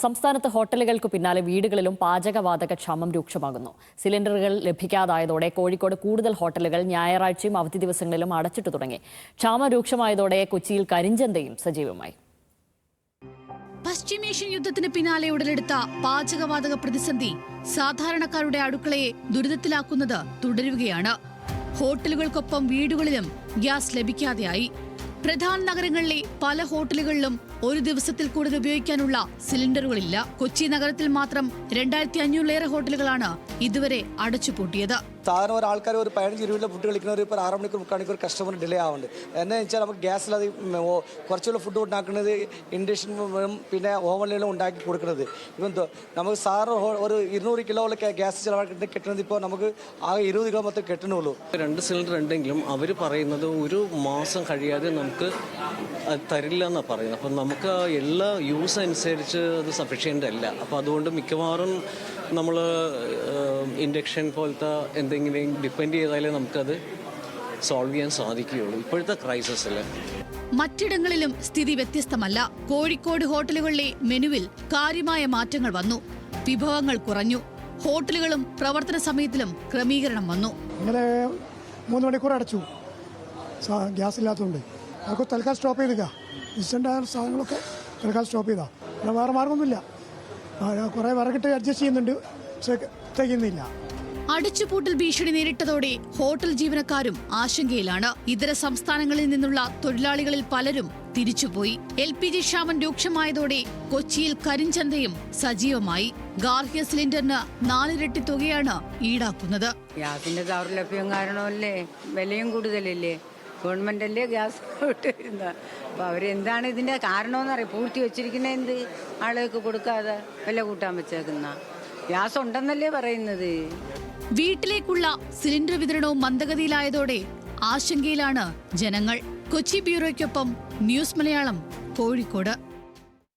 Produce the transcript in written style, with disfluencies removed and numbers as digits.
സംസ്ഥാനത്ത് ഹോട്ടലുകൾക്ക് പിന്നാലെ വീടുകളിലും പാചകവാതക ക്ഷാമം രൂക്ഷമാകുന്നു. സിലിണ്ടറുകൾ ലഭിക്കാതായതോടെ കോഴിക്കോട് കൂടുതൽ ഹോട്ടലുകൾ ഞായറാഴ്ചയും അവധി ദിവസങ്ങളിലും അടച്ചിട്ടു തുടങ്ങി. ക്ഷാമം രൂക്ഷമായതോടെ കൊച്ചിയിൽ കരിഞ്ചന്തയും സജീവമായി. പശ്ചിമേഷ്യൻ യുദ്ധത്തിന് പിന്നാലെ ഉടലെടുത്ത പാചകവാതക പ്രതിസന്ധി സാധാരണക്കാരുടെ അടുക്കളയെ ദുരിതത്തിലാക്കുന്നത് തുടരുകയാണ്. ഹോട്ടലുകൾക്കൊപ്പം വീടുകളിലും ഗ്യാസ് ലഭിക്കാതെയായി. പ്രധാന നഗരങ്ങളിലെ പല ഹോട്ടലുകളിലും ഒരു ദിവസത്തിൽ കൂടുതൽ ഉപയോഗിക്കാനുള്ള സിലിണ്ടറുകളില്ല. കൊച്ചി നഗരത്തിൽ മാത്രം 2500-ലേറെ ഹോട്ടലുകളാണ് ഇതുവരെ അടച്ചുപൂട്ടിയത്. സാധാരണ ഒരാൾക്കാർ ഒരു 15-20 ഫുഡ് കളിക്കുന്നവർ ഇപ്പോൾ 6 മണിക്കൂർ 3 മണിക്കൂർ കസ്റ്റമർ ഡിലേ ആവുന്നുണ്ട്. എന്താണെന്ന് വെച്ചാൽ നമുക്ക് ഗ്യാസിലത് കുറച്ചുള്ള ഫുഡ് ഉണ്ടാക്കുന്നത് ഇൻഡക്ഷൻ പിന്നെ ഓവനിലും ഉണ്ടാക്കി കൊടുക്കുന്നത്. ഇപ്പം നമുക്ക് സാറ് ഒരു 200 കിലോയുള്ള ഗ്യാസ് ചിലവാക്കി കിട്ടുന്നത് ഇപ്പോൾ നമുക്ക് ആകെ 20 കിലോ മൊത്തം കിട്ടണുള്ളൂ. 2 സിലിണ്ടർ ഉണ്ടെങ്കിലും അവർ പറയുന്നത് ഒരു മാസം കഴിയാതെ നമുക്ക് തരില്ല എന്നാണ് പറയുന്നത്. അപ്പം നമുക്ക് എല്ലാ യൂസ് അനുസരിച്ച് അത് സഫീഷ്യൻ്റ് അല്ല. അപ്പോൾ അതുകൊണ്ട് മിക്കവാറും നമ്മൾ ഇൻഡക്ഷൻ പോലത്തെ എന്തെങ്കിലും ഡിപ്പെൻഡ് ചെയ്താലേ നമുക്കത് സോൾവ് ചെയ്യാൻ സാധിക്കുകയുള്ളൂ ഇപ്പോഴത്തെ ക്രൈസിസിൽ. മറ്റിടങ്ങളിലും സ്ഥിതി വ്യത്യസ്തമല്ല. കോഴിക്കോട് ഹോട്ടലുകളിലെ മെനുവിൽ കാര്യമായ മാറ്റങ്ങൾ വന്നു. വിഭവങ്ങൾ കുറഞ്ഞു. ഹോട്ടലുകളും പ്രവർത്തന സമയത്തിലും ക്രമീകരണം വന്നു. ഇന്നലെ 3 മണിക്കൂർ അടച്ചു, ഗ്യാസ് ഇല്ലാത്തതുകൊണ്ട്. അതൊക്കെ തൽക്കാലം സ്റ്റോപ്പ് ചെയ്തില്ല. ഇൻസ്റ്റൻ്റ് സാധനങ്ങളൊക്കെ തൽക്കാലം സ്റ്റോപ്പ് ചെയ്താൽ പിന്നെ വേറെ മാർഗമൊന്നുമില്ല. കുറേ വിറകിട്ട് അഡ്ജസ്റ്റ് ചെയ്യുന്നുണ്ട്, പക്ഷേ തികയുന്നില്ല. അടച്ചുപൂട്ടൽ ഭീഷണി നേരിട്ടതോടെ ഹോട്ടൽ ജീവനക്കാരും ആശങ്കയിലാണ്. ഇതര സംസ്ഥാനങ്ങളിൽ നിന്നുള്ള തൊഴിലാളികളിൽ പലരും തിരിച്ചുപോയി. LPG ക്ഷാമം രൂക്ഷമായതോടെ കൊച്ചിയിൽ കരിഞ്ചന്തയും സജീവമായി. ഗാർഹിക സിലിണ്ടറിന് 4 ഇരട്ടി തുകയാണ് ഈടാക്കുന്നത്. ഗ്യാസിന്റെ ദൗർലഭ്യം കാരണമല്ലേ, വിലയും കൂടുതലല്ലേ, ഗവൺമെന്റല്ലേ ഗ്യാസ് വിട്ടിരുന്നത്. അപ്പോൾ അവരെന്താണ് ഇതിന്റെ കാരണമെന്നറിയാം. പൂഴ്ത്തി വെച്ചിരിക്കുന്ന എന്ത് ആളുകൾക്ക് കൊടുക്കാതെ വില കൂട്ടാൻ വെച്ചേക്കുന്ന ഗ്യാസ് ഉണ്ടെന്നല്ലേ പറയുന്നത്. വീട്ടിലേക്കുള്ള സിലിണ്ടർ വിതരണവും മന്ദഗതിയിലായതോടെ ആശങ്കയിലാണ് ജനങ്ങൾ. കൊച്ചി ബ്യൂറോയ്ക്കൊപ്പം ന്യൂസ് മലയാളം, കോഴിക്കോട്.